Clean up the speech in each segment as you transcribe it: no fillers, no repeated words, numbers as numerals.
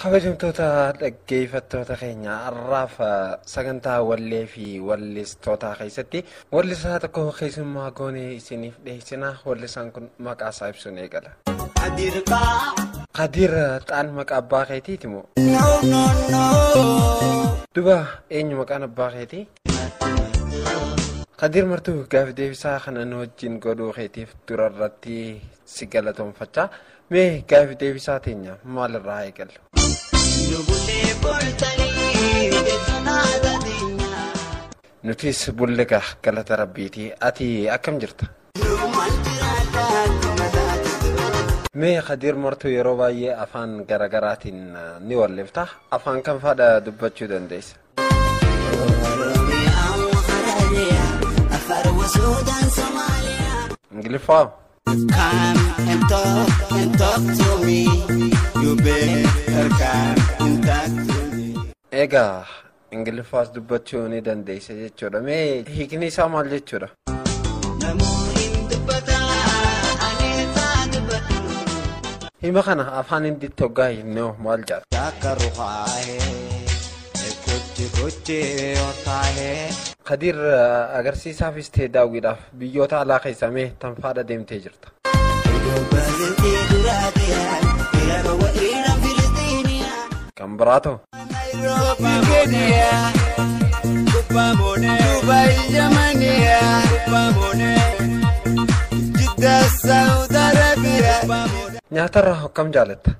Kabajamtoota dhaggeeffattoota keenya har'aaf sagantaa wallee fi wallistoota keessatti wallisaa tokko keessummaa goonee isiniif dhiyeessina. Wallisaan kun maqaa isaa ibsuun eegala. Qadir xaan maqaa abbaa keetiiti moo? Duba eenyu maqaan abbaa keetii? Qadir martuu gaaffii deebisaa kana nu wajjin godhuu keetiif durarratti si galatoomfachaa. Mee gaaffii deebisaa teenya maalirraa eegallu? Nutis bulleega galata rabbiiti. Ati akkam jirta? Mee Qadir martuu yeroo baay'ee afaan garagaraatiin ni wallifta. Afaan kam faadha dubbachuu dandeessa? Ingiliffaa? Come and talk to me. You better come and talk to me. Egaa Ingiliffaas dubbachuu ni dandeessa jechuudha. Mee hiikni isaa maal jechuudha? Hima kana afaan Hindiitti hoggaa hinnoo maal jedha? Qadir agarsiisaafis ta'e daawwiidhaaf biyyoota alaa keessaa mee tan faadha deemtee jirta? Kan biraa ta'u? Nyaatarraa akkam jaalatta?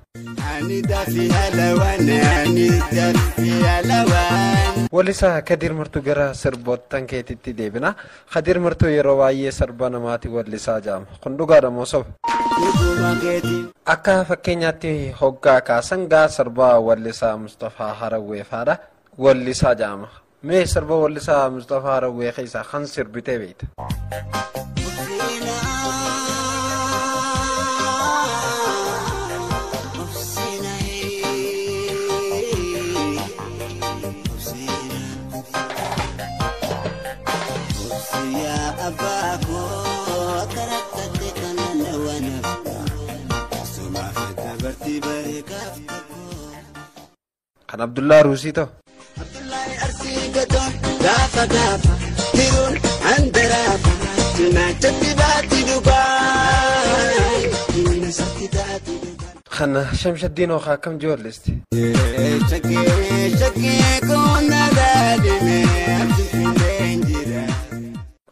Wallisaa Qadir martuu gara sirboottan keetitti deebina. Qadir martuu yeroo baay'ee sirba namaati wallisaa jedhama. Kun dhugaadha moo soba? Akka fakkeenyaatti hoggaa kaasan gaa sirba wallisaa Mustafaa Harawwee faadha wallisaa jedhama. Mee sirba wallisaa Mustafaa Harawwee keessaa kan sirbitee beekta? Kan Abdullah Rusi ta'u? Kan Shamshaddin Okaa akkam joollisti?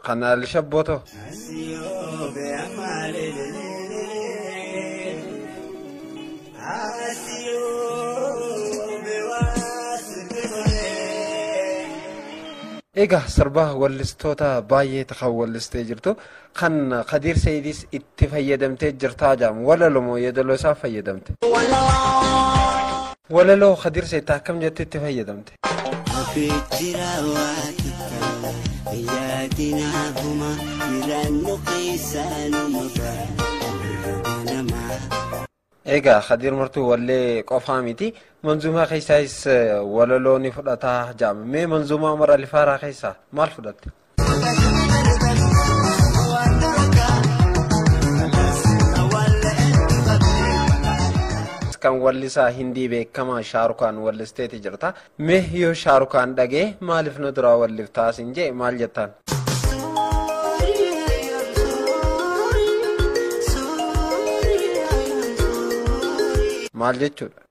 Kan Alishabboo ta'u? Egaa sirba wallistoota baay'ee ta'an wallistee jirtu kan Qadir Sayyidis itti fayyadamtee jirtaa jedhamu walaloo moo yeedaloo isaa fayyadamte? Walaloo Qadir Sayyid akkam jettee itti fayyadamte? Egaa Qadir martuu wallee qofaa miti manzuumaa keessaayis walaloo ni fudhataa jedhama. Mee manzuumaa Umar Alifaaraa keessaa maal fudhatte? Kan wallisaa Hindii beekamaa Shaarukaan wallisteeti jirta. Mee yoo Shaarukaan dhagee maaliif nu duraa walliftaas hin jee maal jettaan? Maal jechuudha?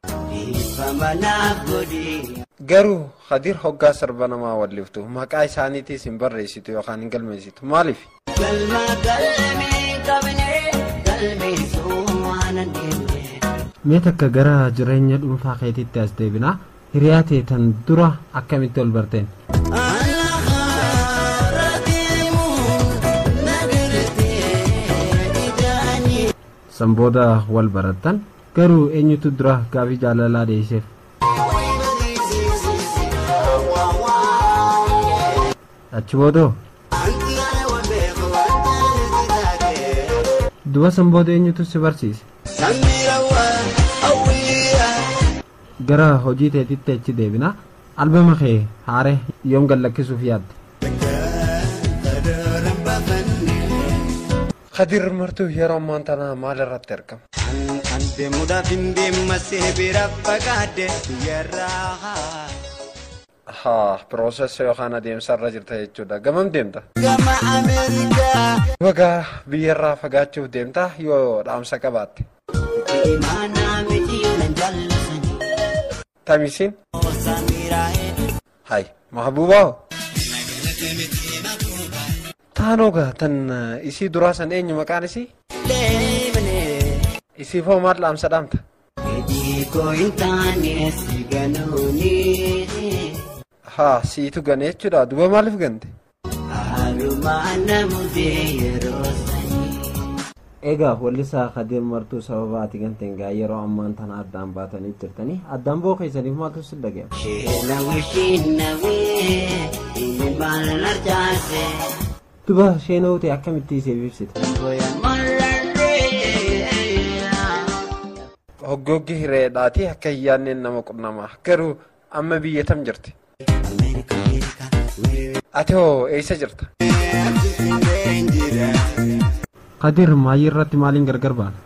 Garuu Qadir hoggaa sirba namaa walliftu maqaa isaaniitiis hin barreessitu yookaan hin galmeessitu maaliif? Mee takka gara jireenya dhuunfaa keetiitti as deebina. Hiriyaa teetan dura akkamitti ol barteen? San booda wal barattan garuu eenyutu dura gaaffii jaalalaa dhiyeesseef? Achi boodoo? Duba san booda eenyutu si barsiise? Gara hojii teetitti achi deebina. Albama kee haare yoom gallakkisuuf yaadde? Qadir martuu yeroo ammaan tana maal irratti argama? Ante muda finde masih berapakade yerah. Proses yookaan adeemsarra jirta jechuudha. Gamam deemta? Gama Ameerikaa. Wagaa biyyarraa fagaachuuf deemta yoo dhaamsa qabaatte. Tamisiin? Hai, Mahabuubaa. Taanoogaa tan isii duraa san eenyu maqaan isii? Isii foo maal dhaamsa dhaamta? Siitu gane jechuudha. Duba maaliif gante? Egaa wallisaa Kadir Martuu sababa ati ganteen gaa yeroo ammaan tana addaan baatanii jirtanii addaan boo keessaniif maaltu si dhaga'e? Duba sheenoo ta'e akkamitti isheef ibsite? Hoggoggi hireedhaati akka hin yaadneen nama qunnamaa garuu amma biyya tam jirti? Ati hoo eessa jirta? Kadir maayii irratti maaliin gargar baana?